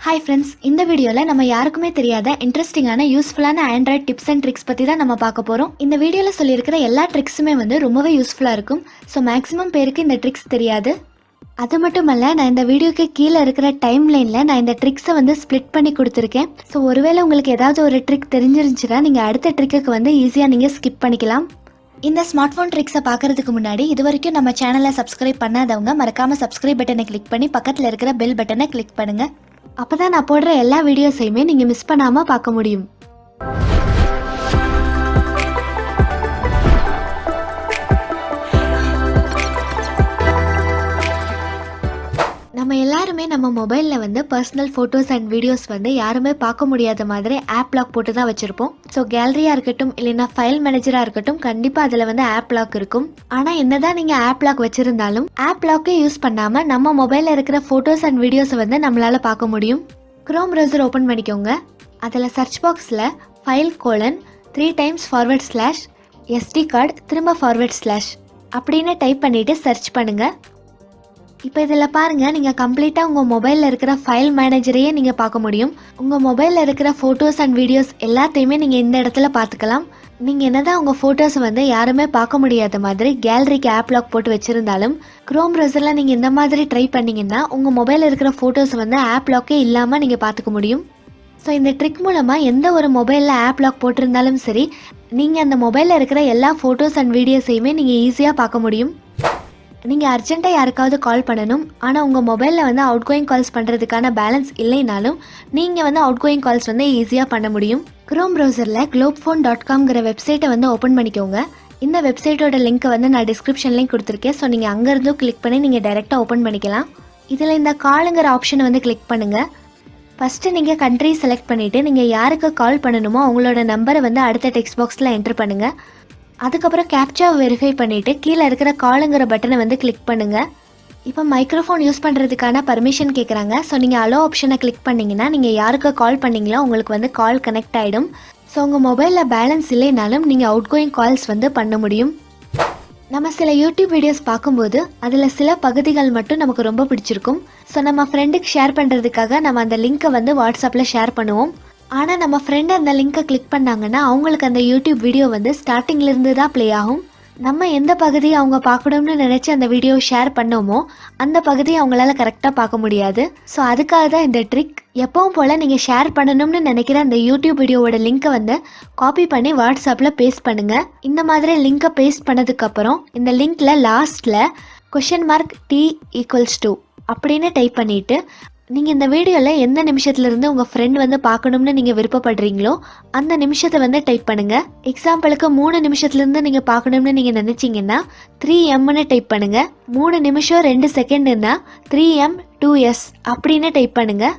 Hi friends, இந்த வீடியோவில் நம்ம யாருக்குமே தெரியாத இன்ட்ரெஸ்டிங்கான யூஸ்ஃபுல்லான ஆண்ட்ராய்ட் டிப்ஸ் அண்ட் ட்ரிக்ஸ் பற்றி தான் நம்ம பார்க்க போகிறோம். இந்த வீடியோவில் சொல்லியிருக்கிற எல்லா ட்ரிக்ஸுமே ரொம்பவே யூஸ்ஃபுல்லாக இருக்கும். ஸோ மேக்ஸிமம் பேருக்கு இந்த ட்ரிக்ஸ் தெரியாது. அது மட்டும் அல்ல, நான் இந்த வீடியோக்கு கீழே இருக்கிற டைம் லைனில் நான் இந்த ட்ரிக்ஸை ஸ்ப்ளிட் பண்ணி கொடுத்துருக்கேன். ஸோ ஒருவேளை உங்களுக்கு ஏதாவது ஒரு ட்ரிக் தெரிஞ்சிருந்துச்சுன்னா நீங்கள் அடுத்த ட்ரிக்குக்கு ஈஸியாக நீங்கள் ஸ்கிப் பண்ணிக்கலாம். இந்த ஸ்மார்ட் ஃபோன் ட்ரிக்ஸை பார்க்கறதுக்கு முன்னாடி இது வரைக்கும் நம்ம சேனலை சப்ஸ்கிரைப் பண்ணாதவங்க மறக்காமல் சப்ஸ்கிரைப் பட்டனை கிளிக் பண்ணி பக்கத்தில் இருக்கிற பெல் பட்டனை கிளிக் பண்ணுங்கள். அப்போ தான் நான் போடுற எல்லா வீடியோஸையுமே நீங்கள் மிஸ் பண்ணாமல் பார்க்க முடியும். நம்ம எல்லாருமே நம்ம மொபைலில் பர்சனல் ஃபோட்டோஸ் அண்ட் வீடியோஸ் யாருமே பார்க்க முடியாத மாதிரி ஆப் லாக் போட்டு தான் வச்சுருப்போம். ஸோ கேலரியாக இருக்கட்டும் இல்லைன்னா ஃபைல் மேனேஜராக இருக்கட்டும், கண்டிப்பாக அதில் ஆப் லாக் இருக்கும். ஆனால் என்னதான் நீங்கள் ஆப் லாக் வச்சுருந்தாலும் ஆப் லாக்கே யூஸ் பண்ணாமல் நம்ம மொபைலில் இருக்கிற ஃபோட்டோஸ் அண்ட் வீடியோஸை நம்மளால் பார்க்க முடியும். க்ரோம் ப்ரௌசர் ஓப்பன் பண்ணிக்கோங்க. அதில் சர்ச் பாக்ஸில் ஃபைல் :3 SD கார்டு திரும்ப // அப்படின்னு டைப் பண்ணிவிட்டு சர்ச் பண்ணுங்கள். இப்போ இதில் பாருங்கள், நீங்கள் கம்ப்ளீட்டாக உங்கள் மொபைலில் இருக்கிற ஃபைல் மேனேஜரையே நீங்கள் பார்க்க முடியும். உங்கள் மொபைலில் இருக்கிற ஃபோட்டோஸ் அண்ட் வீடியோஸ் எல்லாத்தையுமே நீங்கள் இந்த இடத்துல பார்த்துக்கலாம். நீங்கள் என்னதான் உங்கள் ஃபோட்டோஸை யாருமே பார்க்க முடியாத மாதிரி கேலரிக்கு ஆப் லாக் போட்டு வச்சுருந்தாலும் க்ரோம் ப்ரௌசரில் நீங்கள் இந்த மாதிரி ட்ரை பண்ணிங்கன்னா உங்கள் மொபைலில் இருக்கிற ஃபோட்டோஸை ஆப் லாக்கே இல்லாமல் நீங்கள் பார்த்துக்க முடியும். ஸோ இந்த ட்ரிக் மூலமாக எந்த ஒரு மொபைலில் ஆப் லாக் போட்டிருந்தாலும் சரி, நீங்கள் அந்த மொபைலில் இருக்கிற எல்லா ஃபோட்டோஸ் அண்ட் வீடியோஸையுமே நீங்கள் ஈஸியாக பார்க்க முடியும். நீங்கள் அர்ஜென்ட்டாக யாருக்காவது கால் பண்ணணும், ஆனால் உங்கள் மொபைலில் அவுட் கோயிங் கால்ஸ் பண்ணுறதுக்கான பேலன்ஸ் இல்லைனாலும் நீங்கள் அவுட் கோயிங் கால்ஸ் ஈஸியாக பண்ண முடியும். க்ரோம் ப்ரௌசரில் globephone.com வெப்சைட்டை ஓப்பன் பண்ணிக்கோங்க. இந்த வெப்சைட்டோட லிங்க்கை நான் டிஸ்கிரிப்ஷன்லேயும் கொடுத்துருக்கேன். ஸோ நீங்கள் அங்கேருந்தும் கிளிக் பண்ணி நீங்கள் டைரெக்டாக ஓப்பன் பண்ணிக்கலாம். இதில் இந்த காலுங்கிற ஆப்ஷனை கிளிக் பண்ணுங்கள். ஃபஸ்ட்டு நீங்கள் கண்ட்ரி செலக்ட் பண்ணிவிட்டு நீங்கள் யாருக்கு கால் பண்ணணுமோ அவங்களோட நம்பரை அடுத்த டெக்ஸ்ட் பாக்ஸில் என்டர் பண்ணுங்கள். அதுக்கப்புறம் கேப்சாவை வெரிஃபை பண்ணிவிட்டு கீழே இருக்கிற காலுங்கிற பட்டனை கிளிக் பண்ணுங்கள். இப்போ மைக்ரோஃபோன் யூஸ் பண்ணுறதுக்கான பர்மிஷன் கேட்குறாங்க. ஸோ நீங்கள் அலோ ஆப்ஷனை கிளிக் பண்ணிங்கன்னா நீங்கள் யாருக்கு கால் பண்ணிங்களோ உங்களுக்கு கால் கனெக்ட் ஆகிடும். ஸோ உங்கள் மொபைலில் பேலன்ஸ் இல்லைனாலும் நீங்கள் அவுட் கோயிங் கால்ஸ் பண்ண முடியும். நம்ம சில யூடியூப் வீடியோஸ் பார்க்கும்போது அதில் சில பகுதிகள் மட்டும் நமக்கு ரொம்ப பிடிச்சிருக்கும். ஸோ நம்ம ஃப்ரெண்டுக்கு ஷேர் பண்ணுறதுக்காக நம்ம அந்த லிங்க்கை வாட்ஸ்அப்பில் ஷேர் பண்ணுவோம். ஆனால் நம்ம ஃப்ரெண்டு அந்த லிங்க்கை கிளிக் பண்ணாங்கன்னா அவங்களுக்கு அந்த யூடியூப் வீடியோ ஸ்டார்டிங்லேருந்து தான் ப்ளே ஆகும். நம்ம எந்த பகுதியை அவங்க பார்க்கணும்னு நினச்சி அந்த வீடியோ ஷேர் பண்ணோமோ அந்த பகுதியை அவங்களால கரெக்டாக பார்க்க முடியாது. ஸோ அதுக்காக தான் இந்த ட்ரிக். எப்பவும் போல் நீங்கள் ஷேர் பண்ணணும்னு நினைக்கிற அந்த யூடியூப் வீடியோவோட லிங்க்கை காப்பி பண்ணி வாட்ஸ்அப்பில் பேஸ்ட் பண்ணுங்கள். இந்த மாதிரி லிங்க்கை பேஸ்ட் பண்ணதுக்கப்புறம் இந்த லிங்க்கில் லாஸ்ட்டில் $T=2 அப்படின்னு டைப் பண்ணிவிட்டு நீங்கள் இந்த வீடியோவில் எந்த நிமிஷத்துலேருந்து உங்கள் ஃப்ரெண்ட் பார்க்கணும்னு நீங்கள் விருப்பப்படுறீங்களோ அந்த நிமிஷத்தை டைப் பண்ணுங்கள். எக்ஸாம்பிளுக்கு 3 நிமிஷத்துலேருந்து நீங்கள் பார்க்கணும்னு நீங்கள் நினச்சிங்கன்னா 3M டைப் பண்ணுங்கள். 3 நிமிஷம் 2 செகண்டுன்னா 3M2S அப்படின்னு டைப் பண்ணுங்கள்.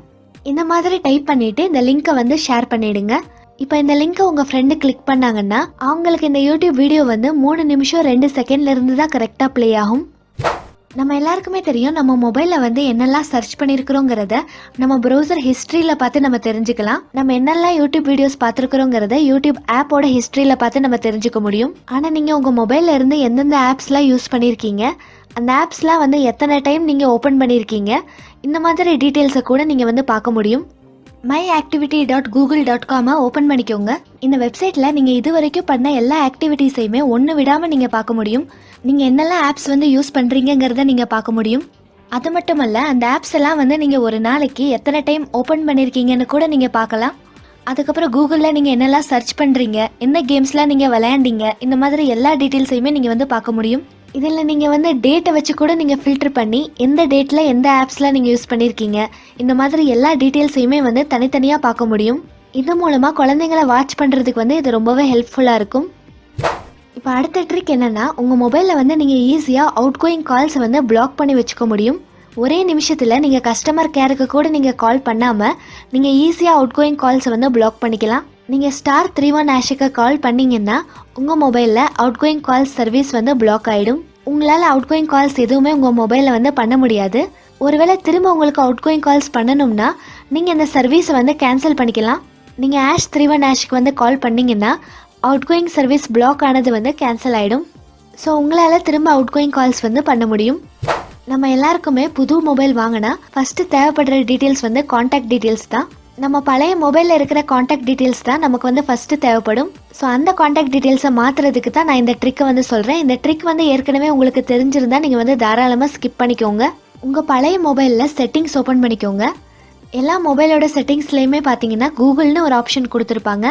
இந்த மாதிரி டைப் பண்ணிவிட்டு இந்த லிங்க்கை ஷேர் பண்ணிவிடுங்க. இப்போ இந்த லிங்க்கை உங்கள் ஃப்ரெண்டு கிளிக் பண்ணாங்கன்னா அவங்களுக்கு இந்த யூடியூப் வீடியோ 3 நிமிஷம் 2 செகண்ட்லேருந்து தான் கரெக்டாக ப்ளே ஆகும். நம்ம எல்லாருக்குமே தெரியும், நம்ம மொபைலில் என்னெல்லாம் சர்ச் பண்ணியிருக்கிறோங்கிறத நம்ம ப்ரௌசர் ஹிஸ்ட்ரியில் பார்த்து நம்ம தெரிஞ்சுக்கலாம். நம்ம என்னெல்லாம் யூடியூப் வீடியோஸ் பார்த்துருக்குறோங்கிறத யூடியூப் ஆப்போட ஹிஸ்ட்ரியில் பார்த்து நம்ம தெரிஞ்சுக்க முடியும். ஆனால் நீங்கள் உங்கள் மொபைலில் இருந்து எந்தெந்த ஆப்ஸ்லாம் யூஸ் பண்ணியிருக்கீங்க, அந்த ஆப்ஸ்லாம் எத்தனை டைம் நீங்கள் ஓப்பன் பண்ணியிருக்கீங்க, இந்த மாதிரி டீட்டெயில்ஸை கூட நீங்கள் பார்க்க முடியும். myactivity.google.com ஓப்பன் பண்ணிக்கோங்க. இந்த வெப்சைட்டில் நீங்கள் இது வரைக்கும் பண்ண எல்லா ஆக்டிவிட்டீஸையுமே ஒன்று விடாமல் நீங்கள் பார்க்க முடியும். நீங்கள் என்னெல்லாம் ஆப்ஸ் யூஸ் பண்ணுறீங்கிறத நீங்கள் பார்க்க முடியும். அது மட்டும் அல்ல, அந்த ஆப்ஸ் எல்லாம் நீங்கள் ஒரு நாளைக்கு எத்தனை டைம் ஓப்பன் பண்ணியிருக்கீங்கன்னு கூட நீங்கள் பார்க்கலாம். அதுக்கப்புறம் கூகுளில் நீங்கள் என்னெல்லாம் சர்ச் பண்ணுறீங்க, என்ன கேம்ஸ்லாம் நீங்கள் விளையாண்டீங்க, இந்த மாதிரி எல்லா டீட்டெயில்ஸையுமே நீங்கள் பார்க்க முடியும். இதில் நீங்கள் டேட்டை வச்சு கூட நீங்கள் ஃபில்டர் பண்ணி எந்த டேட்டில் எந்த ஆப்ஸ்லாம் நீங்கள் யூஸ் பண்ணியிருக்கீங்க, இந்த மாதிரி எல்லா டீட்டெயில்ஸையுமே தனித்தனியாக பார்க்க முடியும். இது மூலமாக குழந்தைங்களை வாட்ச் பண்ணுறதுக்கு இது ரொம்பவே ஹெல்ப்ஃபுல்லாக இருக்கும். இப்போ அடுத்த ட்ரிக் என்னென்னா, உங்கள் மொபைலில் நீங்கள் ஈஸியாக அவுட் கோயிங் கால்ஸை பிளாக் பண்ணி வச்சுக்க முடியும். ஒரே நிமிஷத்தில் நீங்கள் கஸ்டமர் கேருக்கு கூட நீங்கள் கால் பண்ணாமல் நீங்கள் ஈஸியாக அவுட் கோயிங் கால்ஸை பிளாக் பண்ணிக்கலாம். நீங்கள் *31# கால் பண்ணிங்கன்னா உங்கள் மொபைலில் out going calls service block ஆகிடும். உங்களால் அவுட் கோயிங் கால்ஸ் எதுவுமே உங்கள் மொபைலில் பண்ண முடியாது. ஒருவேளை திரும்ப உங்களுக்கு அவுட் கோயிங் கால்ஸ் பண்ணணும்னா நீங்கள் இந்த சர்வீஸை கேன்சல் பண்ணிக்கலாம். நீங்கள் *31# கால் பண்ணிங்கன்னா அவுட் கோயிங் சர்வீஸ் பிளாக் ஆனது கேன்சல் ஆகிடும். ஸோ உங்களால் திரும்ப அவுட் கோயிங் கால்ஸ் பண்ண முடியும். நம்ம எல்லாருக்குமே புது மொபைல் வாங்கினா ஃபர்ஸ்ட் தேவைப்படுற டீட்டெயில்ஸ் வந்து காண்டாக்ட் டீட்டெயில்ஸ் தான். நம்ம பழைய மொபைலில் இருக்கிற காண்டாக்ட் டீட்டெயில்ஸ் தான் நமக்கு வந்து ஃபஸ்ட்டு தேவைப்படும். ஸோ அந்த காண்டாக்ட் டீட்டெயில்ஸை மாற்றுறதுக்கு தான் நான் இந்த ட்ரிக்கை வந்து சொல்கிறேன். இந்த ட்ரிக் வந்து ஏற்கனவே உங்களுக்கு தெரிஞ்சிருந்தால் நீங்கள் வந்து தாராளமாக ஸ்கிப் பண்ணிக்கோங்க. உங்கள் பழைய மொபைலில் செட்டிங்ஸ் ஓப்பன் பண்ணிக்கோங்க. எல்லா மொபைலோட செட்டிங்ஸ்லேயுமே பார்த்தீங்கன்னா கூகுள்னு ஒரு ஆப்ஷன் கொடுத்துருப்பாங்க.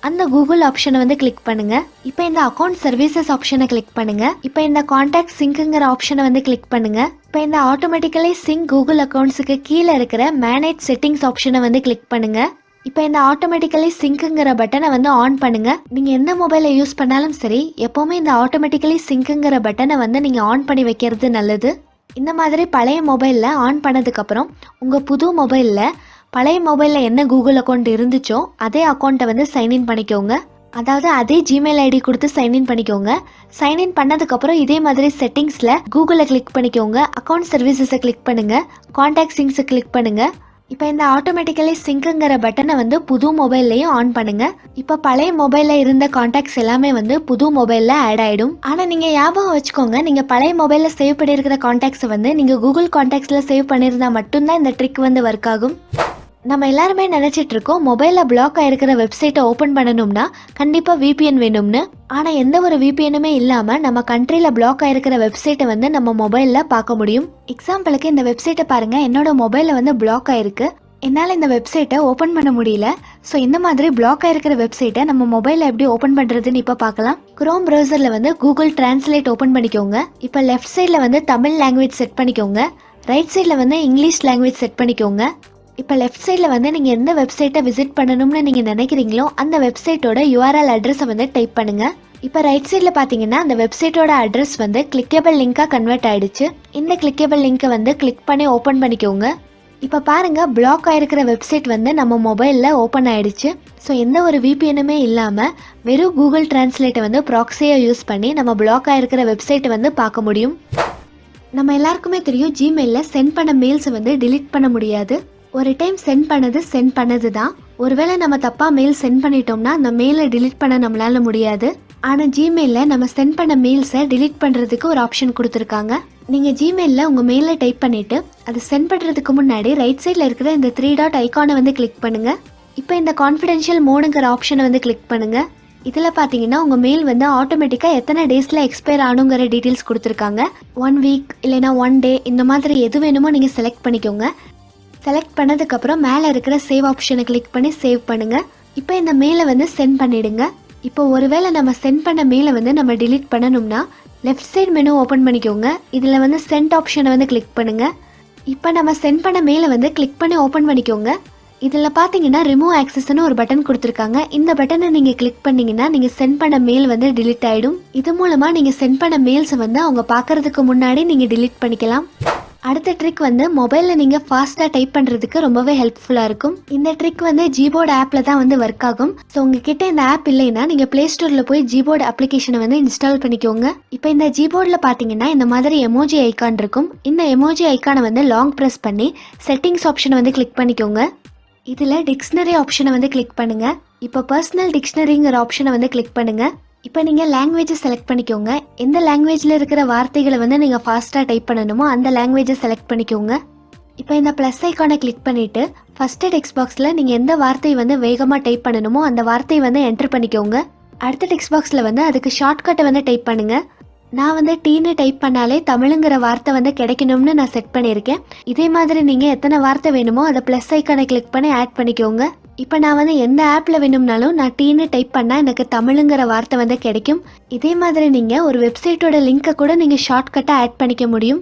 அந்த கூகுள் ஆப்ஷனை வந்து கிளிக் பண்ணுங்க. இப்போ இந்த அக்கௌண்ட் சர்வீசஸ் ஆப்ஷனை கிளிக் பண்ணுங்க. இப்போ இந்த காண்டாக்ட் சிங்க்குங்கிற ஆப்ஷனை வந்து கிளிக் பண்ணுங்க. இப்போ இந்த ஆட்டோமேட்டிக்கலி சிங்க் கூகுள் அக்கௌண்ட்ஸுக்கு கீழே இருக்கிற மேனேஜ் செட்டிங்ஸ் ஆப்ஷனை வந்து கிளிக் பண்ணுங்க. இப்போ இந்த ஆட்டோமேட்டிக்கலி சிங்க்குங்கிற பட்டனை வந்து ஆன் பண்ணுங்க. நீங்க எந்த மொபைலை யூஸ் பண்ணாலும் சரி, எப்பவுமே இந்த ஆட்டோமேட்டிக்கலி சிங்க்குங்கிற பட்டனை வந்து நீங்க ஆன் பண்ணி வைக்கிறது நல்லது. இந்த மாதிரி பழைய மொபைலில் ஆன் பண்ணதுக்கப்புறம் உங்கள் புது மொபைலில் பழைய மொபைலில் என்ன கூகுள் அக்கௌண்ட் இருந்துச்சோ அதே அக்கௌண்ட்டை வந்து சைன்இன் பண்ணிக்கோங்க. அதாவது அதே ஜிமெயில் ஐடி கொடுத்து சைன்இன் பண்ணிக்கோங்க. சைன்இன் பண்ணதுக்கப்புறம் இதே மாதிரி செட்டிங்ஸில் கூகுளை கிளிக் பண்ணிக்கோங்க. அக்கௌண்ட் சர்வீசஸை கிளிக் பண்ணுங்கள். காண்டாக்ட் சிங்ஸை கிளிக் பண்ணுங்கள். இப்போ இந்த ஆட்டோமேட்டிக்கலி சிங்க்குங்கிற பட்டனை வந்து புது மொபைல்லையும் ஆன் பண்ணுங்க. இப்போ பழைய மொபைலில் இருந்த காண்டாக்ட்ஸ் எல்லாமே வந்து புது மொபைலில் ஆட் ஆகிடும். ஆனால் நீங்கள் ஞாபகம் வச்சுக்கோங்க, நீங்கள் பழைய மொபைலில் சேவ் பண்ணியிருக்கிற காண்டாக்ட்ஸை வந்து நீங்கள் கூகுள் காண்டாக்ட்ஸில் சேவ் பண்ணியிருந்தா மட்டும்தான் இந்த ட்ரிக் வந்து ஒர்க் ஆகும். நம்ம எல்லாருமே நினச்சிட்டு இருக்கோம் மொபைலில் பிளாக் ஆகிருக்கிற வெப்சைட்டை ஓப்பன் பண்ணணும்னா கண்டிப்பாக விபிஎன் வேணும்னு. ஆனால் எந்த ஒரு விபிஎனுமே இல்லாமல் நம்ம கண்ட்ரியில் பிளாக் ஆகிருக்கிற வெப்சைட்டை வந்து நம்ம மொபைலில் பார்க்க முடியும். எக்ஸாம்பிளுக்கு இந்த வெப்சைட்டை பாருங்கள், என்னோட மொபைலில் வந்து பிளாக் ஆகிருக்கு. என்னால் இந்த வெப்சைட்டை ஓப்பன் பண்ண முடியல. ஸோ இந்த மாதிரி பிளாக் ஆகிருக்கிற வெப்சைட்டை நம்ம மொபைலில் எப்படி ஓப்பன் பண்ணுறதுன்னு இப்போ பார்க்கலாம். குரோம் ப்ரௌசரில் வந்து கூகுள் டிரான்ஸ்லேட் ஓப்பன் பண்ணிக்கோங்க. இப்போ லெஃப்ட் சைடில் வந்து தமிழ் லாங்குவேஜ் செட் பண்ணிக்கோங்க. ரைட் சைடில் வந்து இங்கிலீஷ் லாங்குவேஜ் செட் பண்ணிக்கோங்க. இப்போ லெஃப்ட் சைடில் வந்து நீங்கள் எந்த வெப்சைட்டை விசிட் பண்ணணும்னு நீங்கள் நினைக்கிறீங்களோ அந்த வெப்சைட்டோட யூஆர்எல் அட்ரஸை வந்து டைப் பண்ணுங்கள். இப்போ ரைட் சைடில் பார்த்தீங்கன்னா அந்த வெப்சைட்டோட அட்ரஸ் வந்து கிளிக்கபிள் லிங்காக கன்வெர்ட் ஆகிடுச்சு. இந்த கிளிக்கபிள் லிங்க்கை வந்து கிளிக் பண்ணி ஓப்பன் பண்ணிக்கோங்க. இப்போ பாருங்கள், பிளாக் ஆகிருக்கிற வெப்சைட் வந்து நம்ம மொபைலில் ஓப்பன் ஆகிடுச்சு. ஸோ எந்த ஒரு விபிஎனுமே இல்லாமல் வெறும் கூகுள் டிரான்ஸ்லேட்டை வந்து ப்ராக்ஸியை யூஸ் பண்ணி நம்ம பிளாக் ஆகிருக்கிற வெப்சைட்டை வந்து பார்க்க முடியும். நம்ம எல்லாருக்குமே தெரியும், ஜிமெயிலில் சென்ட் பண்ண மெயில்ஸை வந்து டிலீட் பண்ண முடியாது. ஒரு டைம் சென்ட் பண்ணது தான். ஒருவேளை நம்ம தப்பாக மெயில் சென்ட் பண்ணிட்டோம்னா அந்த மெயிலை டிலீட் பண்ண நம்மளால முடியாது. ஆனால் ஜிமெயிலில் நம்ம சென்ட் பண்ண மெயில்ஸை டிலீட் பண்ணுறதுக்கு ஒரு ஆப்ஷன் கொடுத்துருக்காங்க. நீங்கள் ஜிமெயிலில் உங்கள் மெயிலை டைப் பண்ணிவிட்டு அதை சென்ட் பண்ணுறதுக்கு முன்னாடி ரைட் சைடில் இருக்கிற இந்த 3 டாட் ஐக்கானை வந்து கிளிக் பண்ணுங்கள். இப்போ இந்த கான்ஃபிடென்ஷியல் மோடுங்கிற ஆப்ஷனை வந்து கிளிக் பண்ணுங்கள். இதில் பார்த்தீங்கன்னா உங்கள் மெயில் வந்து ஆட்டோமேட்டிக்காக எத்தனை டேஸில் எக்ஸ்பயர் ஆனுங்கிற டீட்டெயில்ஸ் கொடுத்துருக்காங்க. 1 வீக் இல்லைனா 1 டே, இந்த மாதிரி எது வேணுமோ நீங்கள் செலக்ட் பண்ணிக்கோங்க. செலக்ட் பண்ணதுக்கப்புறம் மேலே இருக்கிற சேவ் ஆப்ஷனை கிளிக் பண்ணி சேவ் பண்ணுங்கள். இப்போ இந்த மெயிலை வந்து சென்ட் பண்ணிவிடுங்க. இப்போ ஒருவேளை நம்ம சென்ட் பண்ண மெயிலை வந்து நம்ம டிலீட் பண்ணணும்னா லெஃப்ட் சைட் மெனு ஓப்பன் பண்ணிக்கோங்க. இதில் வந்து சென்ட் ஆப்ஷனை வந்து கிளிக் பண்ணுங்கள். இப்போ நம்ம சென்ட் பண்ண மெயிலை வந்து கிளிக் பண்ணி ஓப்பன் பண்ணிக்கோங்க. இதில் பார்த்தீங்கன்னா ரிமூவ் ஆக்சஸ்ன்னு ஒரு பட்டன் கொடுத்துருக்காங்க. இந்த பட்டனை நீங்கள் கிளிக் பண்ணிங்கன்னா நீங்கள் சென்ட் பண்ண மெயில் வந்து டிலீட் ஆகிடும். இது மூலமாக நீங்கள் சென்ட் பண்ண மெயில்ஸை வந்து அவங்க பார்க்குறதுக்கு முன்னாடி நீங்கள் டிலீட் பண்ணிக்கலாம். அடுத்த ட்ரிக் வந்து மொபைலில் நீங்கள் ஃபாஸ்ட்டாக டைப் பண்ணுறதுக்கு ரொம்பவே ஹெல்ப்ஃபுல்லாக இருக்கும். இந்த ட்ரிக் வந்து ஜிபோர்டு ஆப்பில் தான் வந்து ஒர்க் ஆகும். ஸோ உங்ககிட்ட இந்த ஆப் இல்லைன்னா நீங்கள் ப்ளே ஸ்டோரில் போய் ஜிபோர்டு அப்ளிகேஷனை வந்து இன்ஸ்டால் பண்ணிக்கோங்க. இப்போ இந்த ஜிபோர்டில் பார்த்தீங்கன்னா இந்த மாதிரி எமோஜி ஐக்கான் இருக்கும். இந்த எமோஜி ஐக்கானை வந்து லாங் ப்ரெஸ் பண்ணி செட்டிங்ஸ் ஆப்ஷனை வந்து கிளிக் பண்ணிக்கோங்க. இதில் டிக்ஷனரி ஆப்ஷனை வந்து கிளிக் பண்ணுங்கள். இப்போ பர்சனல் டிக்ஷனரிங்கிற ஆப்ஷனை வந்து கிளிக் பண்ணுங்கள். இப்போ நீங்கள் லாங்குவேஜை செலக்ட் பண்ணிக்கோங்க. எந்த லாங்குவேஜில் இருக்கிற வார்த்தைகளை வந்து நீங்கள் ஃபாஸ்ட்டாக டைப் பண்ணணுமோ அந்த லாங்குவேஜை செலக்ட் பண்ணிக்கோங்க. இப்போ இந்த ப்ளஸ் ஐக்கானை கிளிக் பண்ணிவிட்டு ஃபஸ்ட்டு டெக்ஸ்ட் பாக்ஸில் நீங்கள் எந்த வார்த்தையை வந்து வேகமாக டைப் பண்ணணுமோ அந்த வார்த்தையை வந்து என்டர் பண்ணிக்கோங்க. அடுத்த டெக்ஸ்ட் பாக்ஸில் வந்து அதுக்கு ஷார்ட்கட்டை வந்து டைப் பண்ணுங்கள். நான் வந்து டீன்னு டைப் பண்ணாலே தமிழுங்கிற வார்த்தை வந்து கிடைக்கணும்னு நான் செட் பண்ணியிருக்கேன். இதே மாதிரி நீங்கள் எத்தனை வார்த்தை வேணுமோ அதை ப்ளஸ் ஐக்கானை கிளிக் பண்ணி ஆட் பண்ணிக்கோங்க. இப்போ நான் வந்து எந்த ஆப்பில் வேணும்னாலும் நான் டீன்னு டைப் பண்ணால் எனக்கு தமிழுங்கிற வார்த்தை வந்து கிடைக்கும். இதே மாதிரி நீங்கள் ஒரு வெப்சைட்டோட லிங்க்கை கூட நீங்கள் ஷார்ட்கட்டாக ஆட் பண்ணிக்க முடியும்.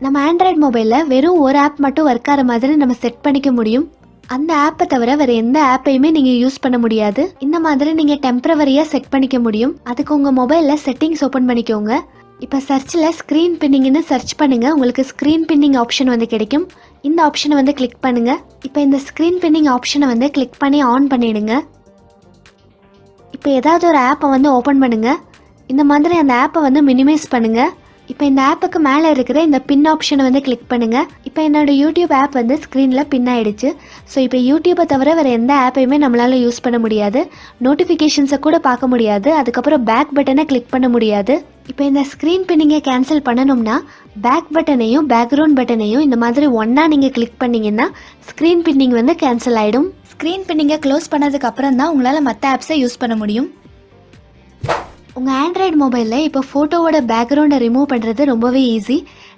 நம்ம ஆண்ட்ராய்ட் மொபைலில் வெறும் ஒரு ஆப் மட்டும் ஒர்க் ஆகிற மாதிரி நம்ம செட் பண்ணிக்க முடியும். அந்த ஆப்பை தவிர வேறு எந்த ஆப்பையுமே நீங்கள் யூஸ் பண்ண முடியாது. இந்த மாதிரி நீங்கள் டெம்பரவரியாக செட் பண்ணிக்க முடியும். அதுக்கு உங்கள் மொபைலில் செட்டிங்ஸ் ஓப்பன் பண்ணிக்கோங்க. இப்போ சர்ச்சில் ஸ்க்ரீன் பின்னிங்னு சர்ச் பண்ணுங்கள். உங்களுக்கு ஸ்க்ரீன் பின்னிங் ஆப்ஷன் வந்து கிடைக்கும். இந்த ஆப்ஷனை வந்து கிளிக் பண்ணுங்கள். இப்போ இந்த ஸ்க்ரீன் பின்னிங் ஆப்ஷனை வந்து கிளிக் பண்ணி ஆன் பண்ணிவிடுங்க. இப்போ ஏதாவது ஒரு ஆப்பை வந்து ஓப்பன் பண்ணுங்கள். இந்த மாதிரி அந்த ஆப்பை வந்து மினிமைஸ் பண்ணுங்கள். இப்போ இந்த ஆப்புக்கு மேலே இருக்கிற இந்த பின் ஆப்ஷனை வந்து கிளிக் பண்ணுங்கள். இப்போ என்னோட யூடியூப் ஆப் வந்து ஸ்க்ரீனில் பின் ஆயிடுச்சு. ஸோ இப்போ யூடியூப்பை தவிர வேறு எந்த ஆப்பையுமே நம்மளால் யூஸ் பண்ண முடியாது. நோட்டிஃபிகேஷன்ஸை கூட பார்க்க முடியாது. அதுக்கப்புறம் பேக் பட்டனை கிளிக் பண்ண முடியாது. இப்போ இந்த ஸ்க்ரீன் பின்னிங்கை கேன்சல் பண்ணணும்னா பேக் பட்டனையும் பேக்ரவுண்ட் பட்டனையும் இந்த மாதிரி ஒன்றா நீங்கள் கிளிக் பண்ணிங்கன்னா ஸ்க்ரீன் பின்னிங் வந்து கேன்சல் ஆகிடும். ஸ்க்ரீன் பின்னிங்கை க்ளோஸ் பண்ணதுக்கு அப்புறம் தான் உங்களால் மற்ற ஆப்ஸை யூஸ் பண்ண முடியும். உங்கள் ஆண்ட்ராய்டு மொபைலில் இப்போ ஃபோட்டோவோட பேக்ரவுண்டை ரிமூவ் பண்ணுறது ரொம்பவே ஈஸி.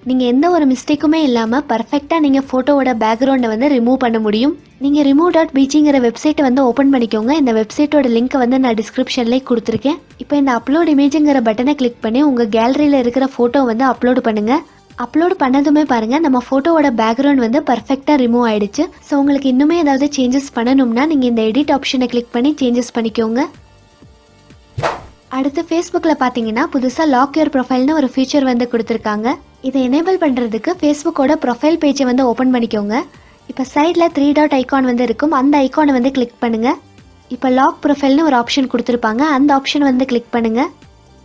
நீங்கள் எந்த ஒரு மிஸ்டேக்குமே இல்லாமல் பர்ஃபெக்டாக நீங்கள் ஃபோட்டோவோட பேக்ரவுண்டை வந்து ரிமூவ் பண்ண முடியும். நீங்கள் remove.bgங்கிற வெப்சைட்டை வந்து ஓப்பன் பண்ணிக்கோங்க. இந்த வெப்சைட்டோட லிங்க்கை வந்து நான் டிஸ்கிரிப்ஷன்லேயே கொடுத்துருக்கேன். இப்போ இந்த அப்லோட் இமேஜுங்கிற பட்டனை கிளிக் பண்ணி உங்கள் கேலரியில் இருக்கிற ஃபோட்டோ வந்து அப்லோடு பண்ணுங்கள். அப்லோட் பண்ணதுமே பாருங்கள் நம்ம ஃபோட்டோவோட பேக்ரவுண்ட் வந்து பர்ஃபெக்டாக ரிமூவ் ஆகிடுச்சு. ஸோ உங்களுக்கு இன்னுமே ஏதாவது சேஞ்சஸ் பண்ணணும்னா நீங்கள் இந்த எடிட் ஆப்ஷனை கிளிக் பண்ணி சேஞ்சஸ் பண்ணிக்கோங்க. அடுத்து ஃபேஸ்புக்கில் பார்த்தீங்கன்னா புதுசாக லாக் யுவர் ப்ரொஃபைல்னு ஒரு ஃபீச்சர் வந்து கொடுத்துருக்காங்க. இதை எனேபிள் பண்ணுறதுக்கு ஃபேஸ்புக்கோட ப்ரொஃபைல் பேஜை வந்து ஓப்பன் பண்ணிக்கோங்க. இப்போ சைடில் 3 டாட் ஐக்கான் வந்து இருக்கும். அந்த ஐக்கானை வந்து கிளிக் பண்ணுங்கள். இப்போ லாக் ப்ரொஃபைல்னு ஒரு ஆப்ஷன் கொடுத்துருப்பாங்க. அந்த ஆப்ஷன் வந்து கிளிக் பண்ணுங்கள்.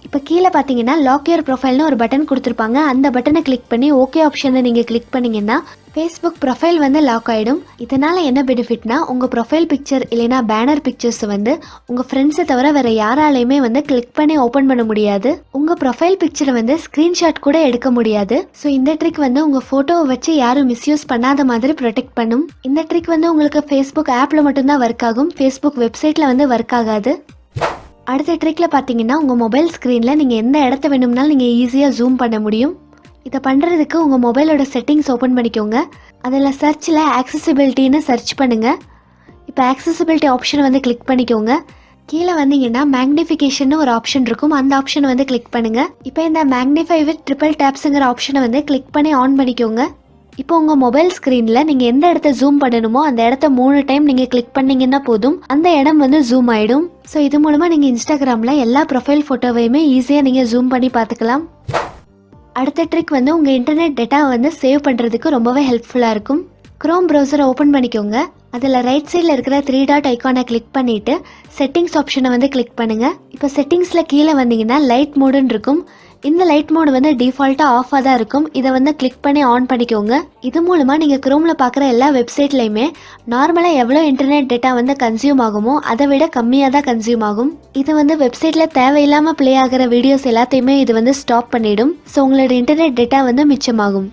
இப்போ கீழே பார்த்தீங்கன்னா லாக் யுவர் ப்ரொஃபைல்னு ஒரு பட்டன் கொடுத்துருப்பாங்க. அந்த பட்டனை கிளிக் பண்ணி ஓகே ஆப்ஷனை நீங்கள் கிளிக் பண்ணிங்கன்னா ஃபேஸ்புக் ப்ரொஃபைல் வந்து லாக் ஆகிடும். இதனால் என்ன பெனிஃபிட்னா உங்கள் ப்ரொஃபைல் பிக்சர் இல்லைனா பேனர் பிக்சர்ஸ் வந்து உங்கள் ஃப்ரெண்ட்ஸை தவிர வேறு யாராலையுமே வந்து கிளிக் பண்ணி ஓப்பன் பண்ண முடியாது. உங்கள் ப்ரொஃபைல் பிக்சரை வந்து ஸ்க்ரீன்ஷாட் கூட எடுக்க முடியாது. ஸோ இந்த ட்ரிக் வந்து உங்கள் ஃபோட்டோவை வச்சு யாரும் மிஸ்யூஸ் பண்ணாத மாதிரி ப்ரொடெக்ட் பண்ணும். இந்த ட்ரிக் வந்து உங்களுக்கு ஃபேஸ்புக் ஆப்பில் மட்டும்தான் ஒர்க் ஆகும். ஃபேஸ்புக் வெப்சைட்டில் வந்து ஒர்க் ஆகாது. அடுத்த ட்ரிக்கில் பார்த்தீங்கன்னா உங்கள் மொபைல் ஸ்க்ரீனில் நீங்கள் எந்த இடத்த வேணும்னாலும் நீங்கள் ஈஸியாக ஜூம் பண்ண முடியும். இதை பண்ணுறதுக்கு உங்கள் மொபைலோட செட்டிங்ஸ் ஓப்பன் பண்ணிக்கோங்க. அதில் சர்ச்சில் ஆக்சசிபிலிட்டின்னு சர்ச் பண்ணுங்கள். இப்போ ஆக்சசிபிலிட்டி ஆப்ஷனை வந்து கிளிக் பண்ணிக்கோங்க. கீழே வந்தீங்கன்னா மேக்னிஃபிகேஷன் ஒரு ஆப்ஷன் இருக்கும். அந்த ஆப்ஷனை வந்து கிளிக் பண்ணுங்கள். இப்போ இந்த மேக்னிஃபை வித் ட்ரிபிள் டேப்ஸுங்கிற ஆப்ஷனை வந்து கிளிக் பண்ணி ஆன் பண்ணிக்கோங்க. இப்போ உங்கள் மொபைல் ஸ்க்ரீனில் நீங்கள் எந்த இடத்த ஜூம் பண்ணணுமோ அந்த இடத்த 3 டைம் நீங்கள் கிளிக் பண்ணிங்கன்னா போதும், அந்த இடம் வந்து ஜூம் ஆகிடும். ஸோ இது மூலமாக நீங்கள் இன்ஸ்டாகிராமில் எல்லா ப்ரொஃபைல் ஃபோட்டோவையுமே ஈஸியாக நீங்கள் ஜூம் பண்ணி பார்த்துக்கலாம். அடுத்த ட்ரிக் வந்து உங்கள் இன்டர்நெட் டேட்டாவை வந்து சேவ் பண்ணுறதுக்கு ரொம்பவே ஹெல்ப்ஃபுல்லாக இருக்கும். க்ரோம் ப்ரௌசரை ஓப்பன் பண்ணிக்கோங்க. அதில் ரைட் சைடில் இருக்கிற 3 டாட் ஐக்கானை கிளிக் பண்ணிவிட்டு செட்டிங்ஸ் ஆப்ஷனை வந்து கிளிக் பண்ணுங்கள். இப்போ செட்டிங்ஸில் கீழே வந்தீங்கன்னா லைட் மோடுன்னு இருக்கும். இந்த லைட் மோடு வந்து டிஃபால்ட்டாக ஆஃபாக தான் இருக்கும். இதை வந்து கிளிக் பண்ணி ஆன் பண்ணிக்கோங்க. இது மூலமாக நீங்கள் க்ரோமில் பார்க்குற எல்லா வெப்சைட்லையுமே நார்மலாக எவ்வளோ இன்டர்நெட் டேட்டா வந்து கன்சியூம் ஆகுமோ அதை விட கம்மியாக தான் கன்சியூம் ஆகும். இது வந்து வெப்சைட்டில் தேவையில்லாமல் ப்ளே ஆகிற வீடியோஸ் எல்லாத்தையுமே இது வந்து ஸ்டாப் பண்ணிடும். ஸோ உங்களோட இன்டர்நெட் டேட்டா வந்து மிச்சமாகும்.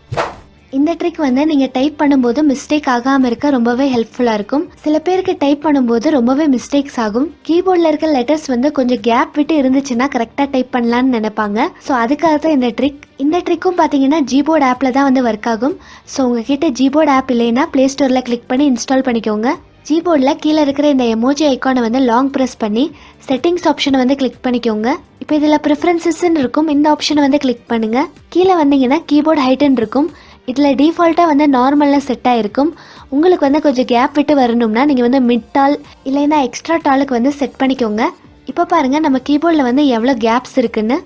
இந்த ட்ரிக் வந்து நீங்கள் டைப் பண்ணும்போது மிஸ்டேக் ஆகாமல் இருக்க ரொம்பவே ஹெல்ப்ஃபுல்லாக இருக்கும். சில பேருக்கு டைப் பண்ணும்போது ரொம்பவே மிஸ்டேக்ஸ் ஆகும். கீபோர்டில் இருக்க லெட்டர்ஸ் வந்து கொஞ்சம் கேப் விட்டு இருந்துச்சுன்னா கரெக்டாக டைப் பண்ணலான்னு நினைப்பாங்க. ஸோ அதுக்காக தான் இந்த ட்ரிக். இந்த ட்ரிக்கும் பார்த்தீங்கன்னா ஜிபோர்ட் ஆப்பில் தான் வந்து ஒர்க் ஆகும். ஸோ உங்ககிட்ட ஜிபோர்ட் ஆப் இல்லைன்னா ப்ளே ஸ்டோரில் கிளிக் பண்ணி இன்ஸ்டால் பண்ணிக்கோங்க. ஜிபோர்டில் கீழே இருக்கிற இந்த எமோஜி ஐக்கானை வந்து லாங் ப்ரெஸ் பண்ணி செட்டிங்ஸ் ஆப்ஷனை வந்து கிளிக் பண்ணிக்கோங்க. இப்போ இதில் ப்ரிஃபரன்சஸ்ன்னு இருக்கும். இந்த ஆப்ஷனை வந்து கிளிக் பண்ணுங்கள். கீழே வந்தீங்கன்னா கீபோர்ட் ஹைட்டுன்னு இருக்கும். இதில் டிஃபால்ட்டாக வந்து நார்மலாக செட் ஆகிருக்கும். உங்களுக்கு வந்து கொஞ்சம் கேப் விட்டு வரணும்னா நீங்கள் வந்து மிட் டால் இல்லைன்னா எக்ஸ்ட்ரா டாலுக்கு வந்து செட் பண்ணிக்கோங்க. இப்போ பாருங்கள் நம்ம கீபோர்டில் வந்து எவ்வளோ கேப்ஸ் இருக்குன்னு.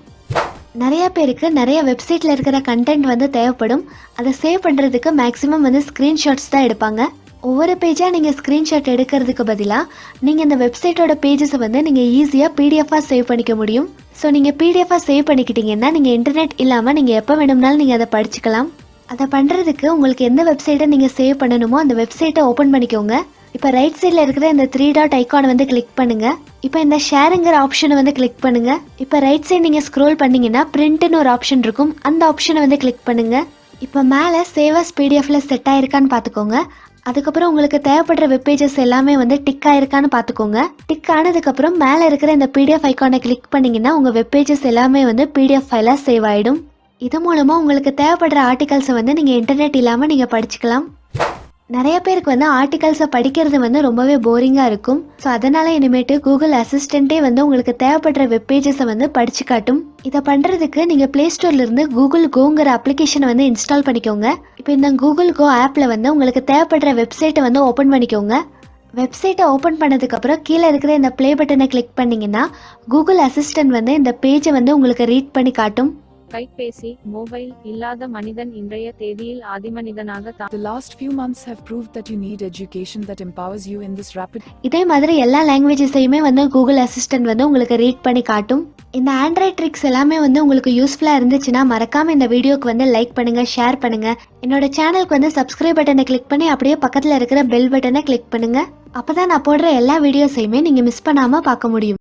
நிறையா பேருக்கு நிறைய வெப்சைட்டில் இருக்கிற கண்டென்ட் வந்து தேவைப்படும். அதை சேவ் பண்ணுறதுக்கு மேக்ஸிமம் வந்து ஸ்க்ரீன்ஷாட்ஸ் தான் எடுப்பாங்க. ஒவ்வொரு பேஜாக நீங்கள் ஸ்க்ரீன்ஷாட் எடுக்கிறதுக்கு பதிலாக நீங்கள் இந்த வெப்சைட்டோட பேஜஸை வந்து நீங்கள் ஈஸியாக பிடிஎஃபாக சேவ் பண்ணிக்க முடியும். ஸோ நீங்கள் பிடிஎஃபாக சேவ் பண்ணிக்கிட்டீங்கன்னா நீங்கள் இன்டர்நெட் இல்லாமல் நீங்கள் எப்போ வேணும்னாலும் நீங்கள் அதை படிச்சுக்கலாம். அதை பண்ணுறதுக்கு உங்களுக்கு எந்த வெப்சைட்டை நீங்கள் சேவ் பண்ணணுமோ அந்த வெப்சைட்டை ஓப்பன் பண்ணிக்கோங்க. இப்போ ரைட் சைடில் இருக்கிற இந்த 3 டாட் ஐக்கானை வந்து கிளிக் பண்ணுங்கள். இப்போ இந்த ஷேருங்கிற ஆப்ஷனை வந்து கிளிக் பண்ணுங்கள். இப்போ ரைட் சைடு நீங்கள் ஸ்க்ரோல் பண்ணிங்கன்னா பிரிண்ட்னு ஒரு ஆப்ஷன் இருக்கும். அந்த ஆப்ஷனை வந்து கிளிக் பண்ணுங்கள். இப்போ மேலே சேவஸ் பிடிஎஃப்ல செட் ஆயிருக்கான்னு பார்த்துக்கோங்க. அதுக்கப்புறம் உங்களுக்கு தேவைப்படுற வெப்பேஜஸ் எல்லாமே வந்து டிக் ஆயிருக்கான்னு பார்த்துக்கோங்க. டிக் ஆனதுக்கப்புறம் மேலே இருக்கிற இந்த பிடிஎஃப் ஐக்கானை கிளிக் பண்ணிங்கன்னா உங்கள் வெப்பேஜஸ் எல்லாமே வந்து பிடிஎஃப் ஃபைலாக சேவ் ஆகிடும். இது மூலமாக உங்களுக்கு தேவைப்படுற ஆர்டிகல்ஸை வந்து நீங்கள் இன்டர்நெட் இல்லாமல் நீங்கள் படிச்சுக்கலாம். நிறைய பேருக்கு வந்து ஆர்டிகல்ஸை படிக்கிறது வந்து ரொம்பவே போரிங்காக இருக்கும். ஸோ அதனால் இனிமேட்டு கூகுள் அசிஸ்டண்ட்டே வந்து உங்களுக்கு தேவைப்படுற வெப்பேஜஸை வந்து படிச்சு காட்டும். இதை பண்ணுறதுக்கு நீங்கள் ப்ளே ஸ்டோர்லேருந்து கூகுள் கோங்கிற அப்ளிகேஷனை வந்து இன்ஸ்டால் பண்ணிக்கோங்க. இப்போ இந்த கூகுள் கோ ஆப்பில் வந்து உங்களுக்கு தேவைப்படுற வெப்சைட்டை வந்து ஓப்பன் பண்ணிக்கோங்க. வெப்சைட்டை ஓப்பன் பண்ணதுக்கப்புறம் கீழே இருக்கிற இந்த ப்ளே பட்டனை கிளிக் பண்ணிங்கன்னா கூகுள் அசிஸ்டன்ட் வந்து இந்த பேஜை வந்து உங்களுக்கு ரீட் பண்ணி காட்டும். கைபேசி மொபைல் இல்லாத மனிதன் இன்றைய தேதியில் ஆதிமனிதனாக The last few months have proved that you need education that empowers you in this rapid. இதே மாதிரி எல்லா லாங்குவேஜஸையுமே வந்து கூகுள் அசிஸ்டன்ட் வந்து உங்களுக்கு ரீட் பண்ணி காட்டும். இந்த ஆண்ட்ராய்ட் ட்ரிக்ஸ் எல்லாமே வந்து உங்களுக்கு யூஸ்ஃபுல்லாக இருந்துச்சுன்னா மறக்காமல் இந்த வீடியோக்கு வந்து லைக் பண்ணுங்கள், ஷேர் பண்ணுங்கள். என்னோட சேனலுக்கு வந்து சப்ஸ்கிரைப் பட்டனை கிளிக் பண்ணி அப்படியே பக்கத்தில் இருக்கிற பெல் பட்டனை கிளிக் பண்ணுங்கள். அப்போ தான் நான் போடுற எல்லா வீடியோஸையுமே நீங்கள் மிஸ் பண்ணாமல் பார்க்க முடியும்.